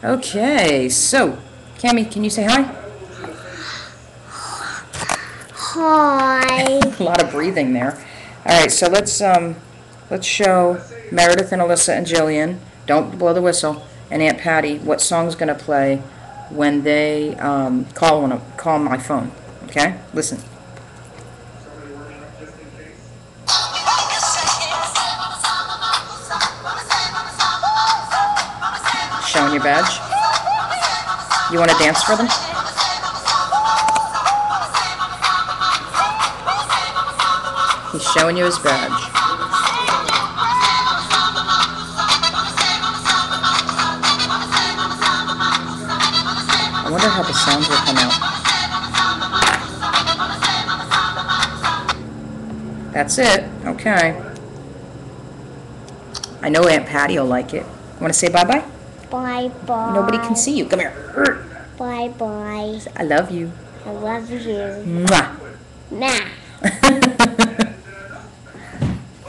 Okay, so, Cammy, can you say hi? Hi. A lot of breathing there. Alright, so let's show Meredith and Alyssa and Jillian, don't blow the whistle, and Aunt Patty what song's going to play when they call my phone. Okay? Listen. Showing your badge. You want to dance for them? He's showing you his badge. I wonder how the sounds will come out. That's it. Okay. I know Aunt Patty will like it. Want to say bye-bye? Bye-bye. Nobody can see you. Come here. Bye-bye. I love you. I love you. Mwah. Nah.